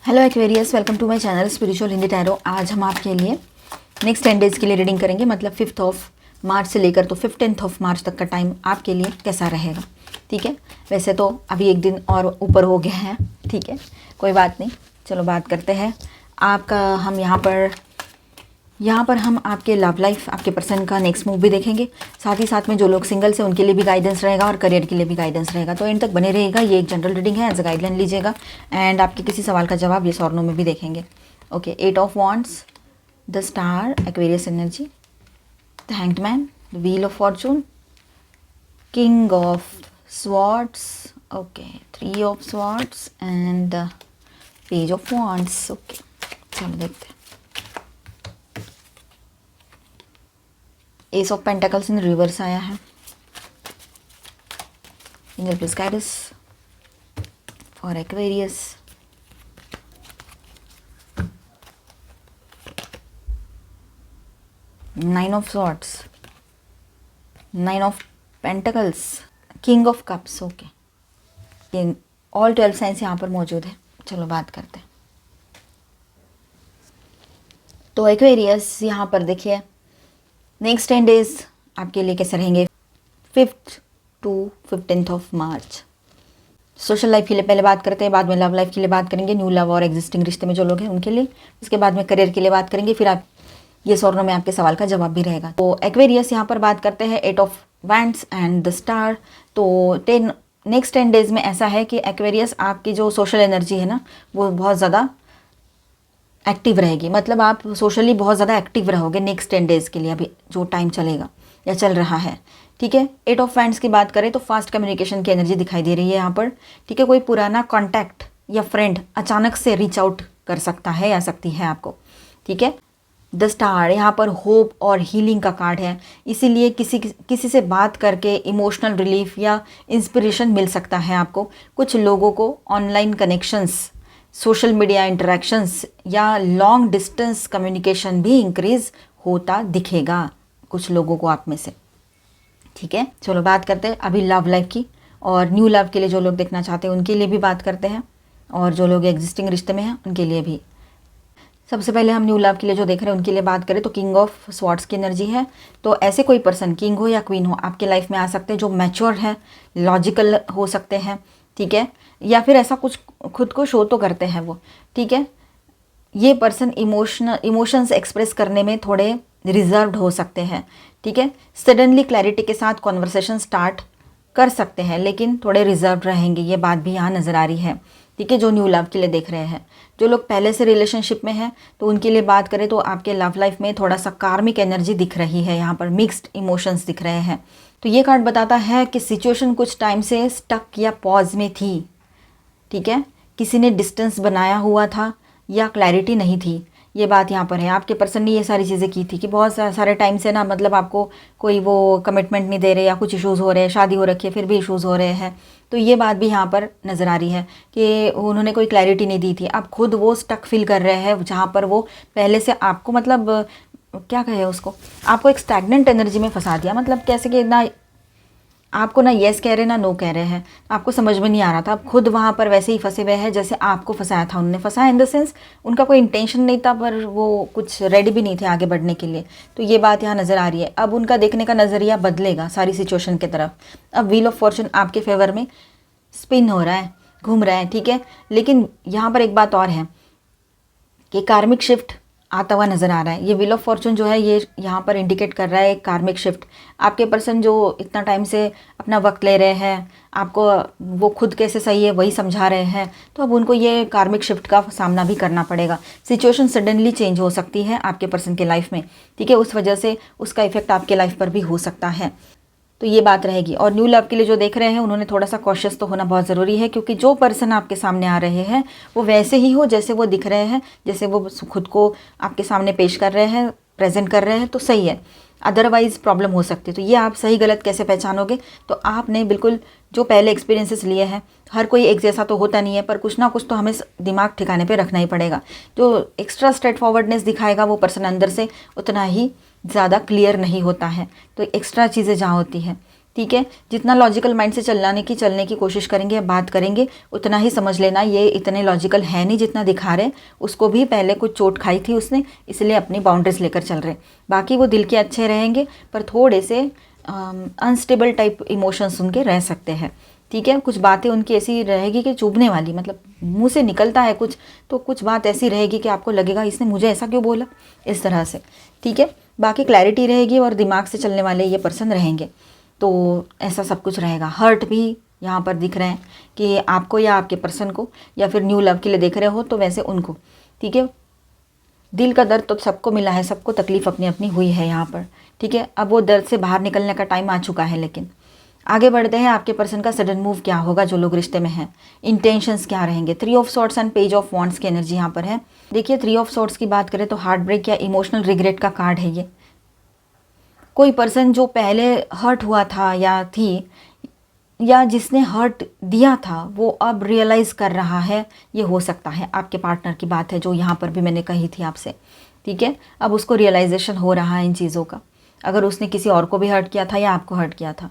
Hello Aquarius, welcome to my channel spiritual Hindi tarot. आज हम आपके लिए नेक्स्ट 10 डेज़ के लिए रीडिंग करेंगे। मतलब 5th ऑफ मार्च से लेकर तो 15th ऑफ मार्च तक का टाइम आपके लिए कैसा रहेगा। ठीक है, वैसे तो अभी एक दिन और ऊपर हो गया है, ठीक है, कोई बात नहीं। चलो बात करते हैं आपका। हम यहाँ पर हम आपके लव लाइफ, आपके पर्सन का नेक्स्ट मूव भी देखेंगे। साथ ही साथ में जो लोग सिंगल्स हैं उनके लिए भी गाइडेंस रहेगा और करियर के लिए भी गाइडेंस रहेगा। तो एंड तक बने रहेगा। ये एक जनरल रीडिंग है, एज अ गाइडलाइन लीजिएगा। एंड आपके किसी सवाल का जवाब ये और नो में भी देखेंगे। Okay, 8 of wands, the star, Aquarius energy, the hanged man, the wheel of Fortune, king of swords, okay, 3 of swords and the page of wands. Okay, चलो देखते हैं। S of pentacles in reverse आया है। Angel please guide us for Aquarius. Nine of swords, 9 of pentacles, king of cups. Okay, all 12 science यहाँ पर मौजूद है। चलो बात करते हैं। तो एक्वेरियस यहाँ पर देखिए, नेक्स्ट 10 डेज आपके लिए कैसे रहेंगे 5th to 15th of March. Social life के लिए पहले बात करते हैं, बाद में लव लाइफ के लिए बात करेंगे। न्यू लव और एग्जिस्टिंग रिश्ते में जो लोग हैं उनके लिए। उसके बाद में करियर के लिए बात करेंगे। फिर आप ये और नो में आपके सवाल का जवाब भी रहेगा। तो एक्वेरियस यहाँ पर बात करते हैं 8 of wands and the star. तो नेक्स्ट 10 डेज में ऐसा है कि एक्वेरियस आपकी जो सोशल एनर्जी है ना, वो बहुत ज़्यादा एक्टिव रहेगी। मतलब आप सोशली बहुत ज़्यादा एक्टिव रहोगे नेक्स्ट 10 डेज़ के लिए, अभी जो टाइम चलेगा या चल रहा है। ठीक है, 8 ऑफ वैंड्स की बात करें तो फास्ट कम्युनिकेशन की एनर्जी दिखाई दे रही है यहाँ पर। ठीक है, कोई पुराना कॉन्टैक्ट या फ्रेंड अचानक से रीच आउट कर सकता है या सकती है आपको। ठीक है, द स्टार यहाँ पर होप और हीलिंग का कार्ड है, इसीलिए किसी से बात करके इमोशनल रिलीफ या इंस्पिरेशन मिल सकता है आपको। कुछ लोगों को online connections, social media interactions या लॉन्ग डिस्टेंस कम्युनिकेशन भी इंक्रीज होता दिखेगा कुछ लोगों को आप में से। ठीक है, चलो बात करते हैं अभी लव लाइफ की। और न्यू लव के लिए जो लोग देखना चाहते हैं उनके लिए भी बात करते हैं, और जो लोग एग्जिस्टिंग रिश्ते में हैं उनके लिए भी। सबसे पहले हम न्यू लव के लिए जो देख रहे हैं उनके लिए बात करें तो किंग ऑफ स्वॉर्ड्स की एनर्जी है। तो ऐसे कोई पर्सन, किंग हो या क्वीन हो, आपके लाइफ में आ सकते हैं जो मैच्योर है, लॉजिकल हो सकते हैं। ठीक है, या फिर ऐसा कुछ खुद को शो तो करते हैं वो। ठीक है, ये पर्सन इमोशंस एक्सप्रेस करने में थोड़े रिजर्व्ड हो सकते हैं। ठीक है, सडनली क्लैरिटी के साथ कॉन्वर्सेशन स्टार्ट कर सकते हैं, लेकिन थोड़े रिजर्व रहेंगे, ये बात भी यहाँ नज़र आ रही है। ठीक है, जो न्यू लव के लिए देख रहे हैं। जो लोग पहले से रिलेशनशिप में हैं तो उनके लिए बात करें तो आपके लव लाइफ में थोड़ा सा कार्मिक एनर्जी दिख रही है। यहाँ पर मिक्स्ड इमोशंस दिख रहे हैं। तो ये कार्ड बताता है कि सिचुएशन कुछ टाइम से स्टक या पॉज में थी। ठीक है, किसी ने डिस्टेंस बनाया हुआ था या क्लैरिटी नहीं थी, ये बात यहाँ पर है। आपके पर्सन ने ये सारी चीज़ें की थी कि बहुत सारे टाइम से ना, मतलब आपको कोई वो कमिटमेंट नहीं दे रहे या कुछ इश्यूज़ हो रहे हैं, शादी हो रखी है फिर भी इश्यूज़ हो रहे हैं। तो ये बात भी यहाँ पर नज़र आ रही है कि उन्होंने कोई क्लैरिटी नहीं दी थी। अब खुद वो स्टक फील कर रहे हैं जहाँ पर वो पहले से आपको, मतलब क्या कहे उसको, आपको एक स्टैग्नेंट एनर्जी में फंसा दिया। मतलब कैसे कि ना आपको ना येस कह रहे ना नो कह रहे हैं, आपको समझ में नहीं आ रहा था। आप खुद वहाँ पर वैसे ही फंसे हुए हैं जैसे आपको फंसाया था उन्होंने। फंसाया इन द सेंस उनका कोई इंटेंशन नहीं था, पर वो कुछ रेडी भी नहीं थे आगे बढ़ने के लिए। तो ये बात यहाँ नज़र आ रही है। अब उनका देखने का नज़रिया बदलेगा सारी सिचुएशन की तरफ। अब व्हील ऑफ फॉर्चून आपके फेवर में स्पिन हो रहा है, घूम रहा है। ठीक है, लेकिन यहाँ पर एक बात और है कि कार्मिक शिफ्ट आता हुआ नज़र आ रहा है। ये व्हील ऑफ फॉर्चून जो है ये यहाँ पर इंडिकेट कर रहा है एक कार्मिक शिफ्ट। आपके पर्सन जो इतना टाइम से अपना वक्त ले रहे हैं, आपको वो खुद कैसे सही है वही समझा रहे हैं, तो अब उनको ये कार्मिक शिफ्ट का सामना भी करना पड़ेगा। सिचुएशन सडनली चेंज हो सकती है आपके पर्सन के लाइफ में। ठीक है, उस वजह से उसका इफेक्ट आपके लाइफ पर भी हो सकता है। तो ये बात रहेगी। और न्यू लव के लिए जो देख रहे हैं उन्होंने थोड़ा सा कॉशियस तो होना बहुत ज़रूरी है, क्योंकि जो पर्सन आपके सामने आ रहे हैं वो वैसे ही हो जैसे वो दिख रहे हैं, जैसे वो खुद को आपके सामने पेश कर रहे हैं, प्रेजेंट कर रहे हैं, तो सही है। अदरवाइज़ प्रॉब्लम हो सकती है। तो ये आप सही गलत कैसे पहचानोगे, तो आपने बिल्कुल जो पहले एक्सपीरियंसेस लिए हैं, हर कोई एक जैसा तो होता नहीं है, पर कुछ ना कुछ तो हमें दिमाग ठिकाने पे रखना ही पड़ेगा। जो एक्स्ट्रा स्ट्रेट फॉरवर्डनेस दिखाएगा वो पर्सन अंदर से उतना ही ज़्यादा क्लियर नहीं होता है। तो एक्स्ट्रा चीज़ें जहाँ होती हैं, ठीक है। जितना लॉजिकल माइंड से चलने की कोशिश करेंगे, बात करेंगे, उतना ही समझ लेना ये इतने लॉजिकल है नहीं जितना दिखा रहे। उसको भी पहले कुछ चोट खाई थी उसने, इसलिए अपनी बाउंड्रीज लेकर चल रहे। बाकी वो दिल के अच्छे रहेंगे, पर थोड़े से अनस्टेबल टाइप इमोशंस उनके रह सकते हैं। ठीक है। कुछ बातें उनकी ऐसी रहेगी कि चुभने वाली, मतलब मुंह से निकलता है कुछ तो कुछ बात ऐसी रहेगी कि आपको लगेगा इसने मुझे ऐसा क्यों बोला, इस तरह से। ठीक है। बाकी क्लैरिटी रहेगी और दिमाग से चलने वाले ये पर्सन रहेंगे, तो ऐसा सब कुछ रहेगा। हर्ट भी यहाँ पर दिख रहे हैं कि आपको या आपके पर्सन को, या फिर न्यू लव के लिए देख रहे हो तो वैसे उनको। ठीक है। दिल का दर्द तो सबको मिला है, सबको तकलीफ अपनी अपनी हुई है यहाँ पर। ठीक है। अब वो दर्द से बाहर निकलने का टाइम आ चुका है। लेकिन आगे बढ़ते हैं, आपके पर्सन का सडन मूव क्या होगा, जो लोग रिश्ते में हैं, इंटेंशंस क्या रहेंगे। 3 of swords and page of wands की एनर्जी यहाँ पर है। देखिए 3 ऑफ सॉर्ड्स की बात करें तो हार्ट ब्रेक या इमोशनल रिग्रेट का कार्ड है ये। कोई पर्सन जो पहले हर्ट हुआ था या थी, या जिसने हर्ट दिया था, वो अब रियलाइज़ कर रहा है, ये हो सकता है आपके पार्टनर की बात है जो यहाँ पर भी मैंने कही थी आपसे। ठीक है। अब उसको रियलाइजेशन हो रहा है इन चीज़ों का, अगर उसने किसी और को भी हर्ट किया था या आपको हर्ट किया था।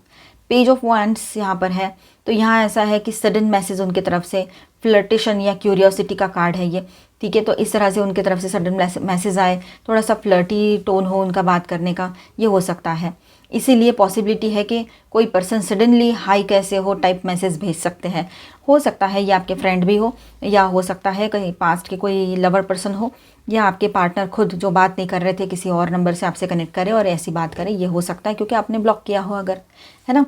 पेज ऑफ वॉन्ड्स यहाँ पर है, तो यहाँ ऐसा है कि सडन मैसेज उनके तरफ से, फ्लर्टेशन या क्यूरियोसिटी का कार्ड है ये। ठीक है। तो इस तरह से उनके तरफ से सडन मैसेज आए, थोड़ा सा फ्लर्टी टोन हो उनका बात करने का, ये हो सकता है। इसीलिए पॉसिबिलिटी है कि कोई पर्सन सडनली हाई कैसे हो टाइप मैसेज भेज सकते हैं। हो सकता है ये आपके फ्रेंड भी हो, या हो सकता है कहीं पास्ट के कोई लवर पर्सन हो, या आपके पार्टनर खुद जो बात नहीं कर रहे थे किसी और नंबर से आपसे कनेक्ट करे और ऐसी बात करे, ये हो सकता है क्योंकि आपने ब्लॉक किया हो अगर, है ना।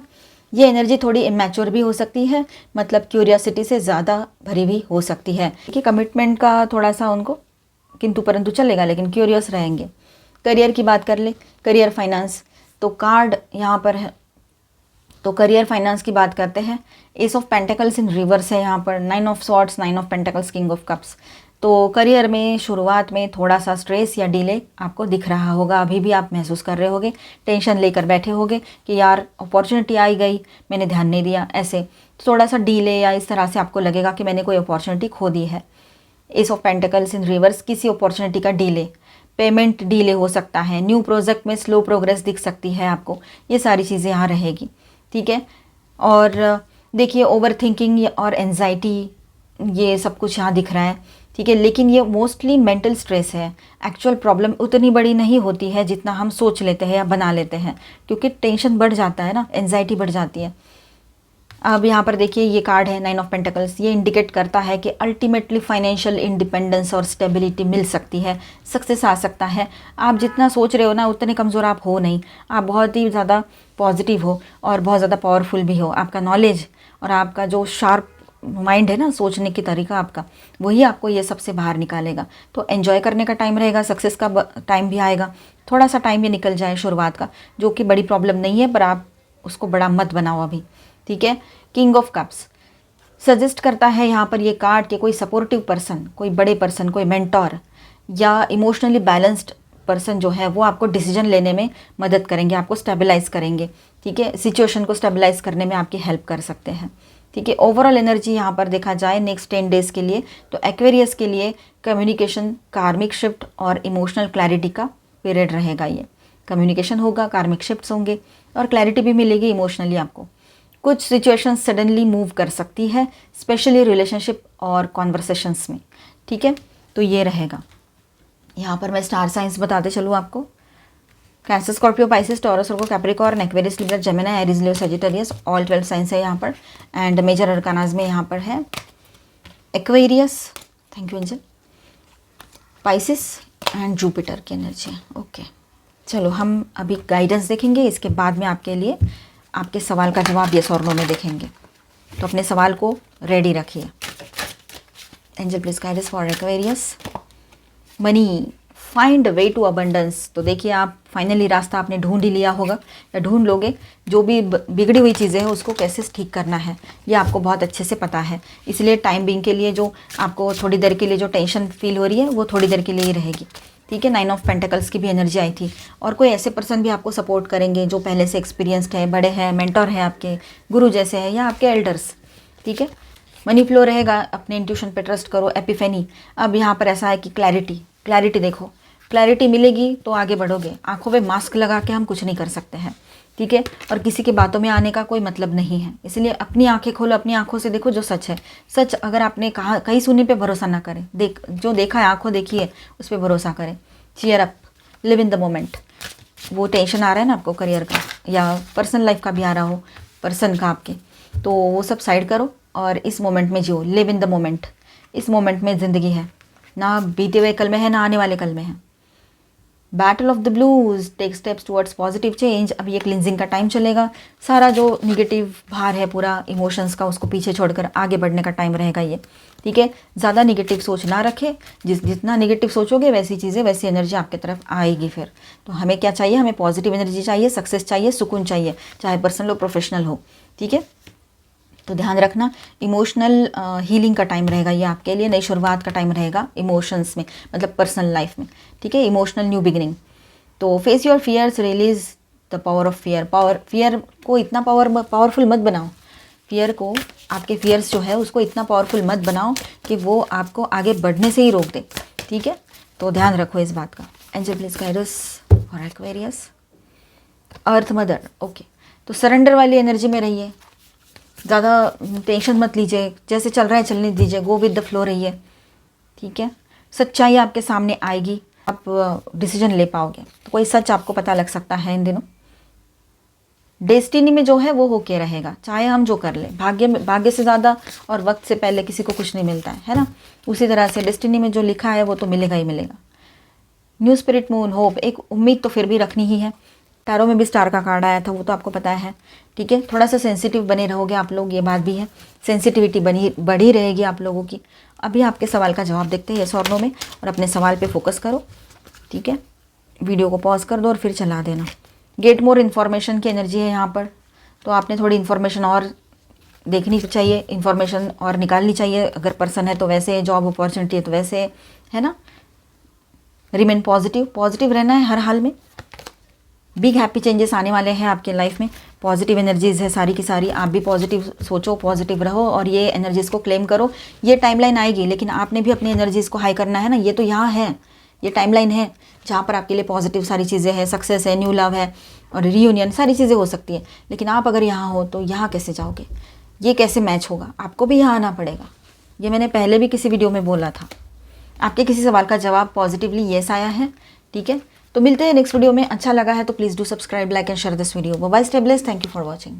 ये एनर्जी थोड़ी इमेच्योर भी हो सकती है, मतलब क्यूरियोसिटी से ज़्यादा भरी भी हो सकती है कि कमिटमेंट का थोड़ा सा उनको किंतु परंतु चलेगा, लेकिन क्यूरियस रहेंगे। करियर की बात कर ले, करियर फाइनेंस, तो कार्ड यहाँ पर है, तो करियर फाइनेंस की बात करते हैं। S of pentacles in reverse है यहाँ पर, 9 of swords, 9 of pentacles, king of cups. तो करियर में शुरुआत में थोड़ा सा स्ट्रेस या डिले आपको दिख रहा होगा, अभी भी आप महसूस कर रहे होगे, टेंशन लेकर बैठे होगे कि यार अपॉर्चुनिटी आई गई मैंने ध्यान नहीं दिया, ऐसे थोड़ा सा डिले या इस तरह से आपको लगेगा कि मैंने कोई अपॉर्चुनिटी खो दी है। S of pentacles in reverse, किसी अपॉर्चुनिटी का डिले, पेमेंट डिले हो सकता है, न्यू प्रोजेक्ट में स्लो प्रोग्रेस दिख सकती है आपको, ये सारी चीज़ें यहाँ रहेगी। ठीक है। और देखिए ओवर थिंकिंग और एंजाइटी, ये सब कुछ यहाँ दिख रहा है। ठीक है। लेकिन ये मोस्टली मेंटल स्ट्रेस है, एक्चुअल प्रॉब्लम उतनी बड़ी नहीं होती है जितना हम सोच लेते हैं या बना लेते हैं, क्योंकि टेंशन बढ़ जाता है ना, एंजाइटी बढ़ जाती है। अब यहाँ पर देखिए ये कार्ड है 9 ऑफ पेंटिकल्स, ये इंडिकेट करता है कि अल्टीमेटली फाइनेंशियल इंडिपेंडेंस और स्टेबिलिटी मिल सकती है, सक्सेस आ सकता है। आप जितना सोच रहे हो ना उतने कमज़ोर आप हो नहीं, आप बहुत ही ज़्यादा पॉजिटिव हो और बहुत ज़्यादा पावरफुल भी हो। आपका नॉलेज और आपका जो शार्प माइंड है ना, सोचने की तरीका आपका, वही आपको ये सबसे बाहर निकालेगा। तो एन्जॉय करने का टाइम रहेगा, सक्सेस का टाइम भी आएगा। थोड़ा सा टाइम ये निकल जाए शुरुआत का, जो कि बड़ी प्रॉब्लम नहीं है, पर आप उसको बड़ा मत बनाओ अभी। ठीक है। किंग ऑफ कप्स सजेस्ट करता है यहाँ पर ये कार्ड कि कोई सपोर्टिव पर्सन, कोई बड़े पर्सन, कोई मेंटोर या इमोशनली बैलेंस्ड पर्सन जो है वो आपको डिसीजन लेने में मदद करेंगे, आपको स्टेबलाइज करेंगे। ठीक है। सिचुएशन को स्टेबलाइज करने में आपकी हेल्प कर सकते हैं। ठीक है। ओवरऑल एनर्जी यहाँ पर देखा जाए नेक्स्ट 10 डेज़ के लिए, तो एक्वेरियस के लिए कम्युनिकेशन, कार्मिक शिफ्ट और इमोशनल क्लैरिटी का पीरियड रहेगा। ये कम्युनिकेशन होगा, कार्मिक शिफ्ट्स होंगे और क्लैरिटी भी मिलेगी इमोशनली आपको। कुछ सिचुएशन सडनली मूव कर सकती है, स्पेशली रिलेशनशिप और कॉन्वर्सेशंस में। ठीक है। तो ये रहेगा। यहाँ पर मैं स्टार साइंस बताते चलूँ आपको। Cancer, Scorpio, Pisces, Taurus, Virgo, Capricorn, Aquarius, Libra, Gemini, Aries, Leo, Sagittarius, all 12 signs है यहाँ पर। एंड मेजर अरकानाज में यहाँ पर है Aquarius, thank you angel, Pisces and Jupiter की एनर्जी है। ओके, चलो हम अभी गाइडेंस देखेंगे, इसके बाद में आपके लिए आपके सवाल का जवाब यस और नो में देखेंगे। तो अपने सवाल को रेडी रखिए। Angel please guide us for Aquarius. Money, find way to abundance. तो देखिए आप फाइनली रास्ता आपने ढूंढ ही लिया होगा या ढूंढ लोगे। जो भी बिगड़ी हुई चीज़ें हैं उसको कैसे ठीक करना है ये आपको बहुत अच्छे से पता है। इसलिए टाइम बीइंग के लिए जो आपको थोड़ी देर के लिए जो टेंशन फील हो रही है वो थोड़ी देर के लिए ही रहेगी। ठीक है। 9 ऑफ पेंटिकल्स की भी एनर्जी आई थी और कोई ऐसे पर्सन भी आपको सपोर्ट करेंगे जो पहले से एक्सपीरियंस्ड है, बड़े हैं, मेंटर हैं, आपके गुरु जैसे हैं या आपके एल्डर्स। ठीक है। मनी फ्लो रहेगा, अपने इंट्यूशन पे ट्रस्ट करो। एपिफेनी, अब यहाँ पर ऐसा है कि क्लैरिटी देखो, क्लैरिटी मिलेगी तो आगे बढ़ोगे। आंखों पे मास्क लगा के हम कुछ नहीं कर सकते हैं। ठीक है। और किसी की बातों में आने का कोई मतलब नहीं है, इसलिए अपनी आंखें खोलो, अपनी आंखों से देखो जो सच है। सच अगर आपने कहा, कहीं सुनी पे भरोसा ना करें, जो देखा है आंखों देखी है उस पर भरोसा करें। Cheer up, live in the moment. वो टेंशन आ रहा है ना आपको करियर का या पर्सनल लाइफ का भी आ रहा हो, पर्सन का आपके, तो वो सब साइड करो और इस मोमेंट में जियो। Live in the moment. इस मोमेंट में ज़िंदगी है, ना बीते हुए कल में है, ना आने वाले कल में है। Battle of the blues, take steps towards positive change. अभी ये क्लिनजिंग का टाइम चलेगा, सारा जो निगेटिव भार है पूरा इमोशंस का उसको पीछे छोड़कर आगे बढ़ने का टाइम रहेगा ये, ठीक है। ज़्यादा निगेटिव सोच ना रखे, जितना निगेटिव सोचोगे वैसी चीज़ें, वैसी एनर्जी आपकी तरफ आएगी फिर। तो हमें क्या चाहिए, हमें पॉजिटिव एनर्जी चाहिए, सक्सेस चाहिए, सुकून चाहिए, चाहे पर्सनल हो प्रोफेशनल हो, ठीक है। तो ध्यान रखना, इमोशनल हीलिंग का टाइम रहेगा ये आपके लिए, नई शुरुआत का टाइम रहेगा इमोशंस में, मतलब पर्सनल लाइफ में, ठीक है। Emotional new beginning. तो face your fears, release the power of fear. Fear को इतना पावरफुल मत बनाओ, फियर को, आपके फियर्स जो है उसको इतना पावरफुल मत बनाओ कि वो आपको आगे बढ़ने से ही रोक दे, ठीक है। तो ध्यान रखो इस बात का। Angel please guide us for Aquarius. Earth mother, okay. तो सरेंडर वाली एनर्जी में रहिए, ज़्यादा टेंशन मत लीजिए, जैसे चल रहा है चलने दीजिए, गो विद द फ्लो रहिए, ठीक है। सच्चाई आपके सामने आएगी, आप डिसीजन ले पाओगे। तो कोई सच आपको पता लग सकता है इन दिनों। डेस्टिनी में जो है वो होके रहेगा, चाहे हम जो कर ले। भाग्य से ज़्यादा और वक्त से पहले किसी को कुछ नहीं मिलता है ना। उसी तरह से डेस्टिनी में जो लिखा है वो तो मिलेगा ही मिलेगा। न्यू स्पिरिट मून, होप, एक उम्मीद तो फिर भी रखनी ही है। टैरो में भी स्टार का कार्ड आया था, वो तो आपको पता है, ठीक है। थोड़ा सा सेंसिटिव बने रहोगे आप लोग, ये बात भी है, सेंसिटिविटी बढ़ी रहेगी आप लोगों की। अभी आपके सवाल का जवाब देखते हैं यस और नो में, और अपने सवाल पे फोकस करो, ठीक है। वीडियो को पॉज कर दो और फिर चला देना। गेट मोर इन्फॉर्मेशन की एनर्जी है यहाँ पर, तो आपने थोड़ी इन्फॉर्मेशन और देखनी चाहिए, इन्फॉर्मेशन और निकालनी चाहिए। अगर पर्सन है तो वैसे, जॉब अपॉर्चुनिटी है तो वैसे, है ना। रिमेन पॉजिटिव रहना है हर हाल में। बिग हैप्पी चेंजेस आने वाले हैं आपके लाइफ में। पॉजिटिव एनर्जीज है सारी की सारी, आप भी पॉजिटिव सोचो, पॉजिटिव रहो और ये एनर्जीज को क्लेम करो। ये टाइमलाइन आएगी, लेकिन आपने भी अपनी एनर्जीज को हाई करना है ना। ये तो यहाँ है, ये टाइमलाइन है जहाँ पर आपके लिए पॉजिटिव सारी चीज़ें हैं, सक्सेस है, न्यू लव है और रीयूनियन, सारी चीज़ें हो सकती है। लेकिन आप अगर यहाँ हो तो यहाँ कैसे जाओगे, ये कैसे मैच होगा? आपको भी यहाँ आना पड़ेगा। ये मैंने पहले भी किसी वीडियो में बोला था। आपके किसी सवाल का जवाब पॉजिटिवली येस आया है, ठीक है। तो मिलते हैं नेक्स्ट वीडियो में। अच्छा लगा है तो please do subscribe, like and share this video. Bye bye, stay blessed, thank you for watching.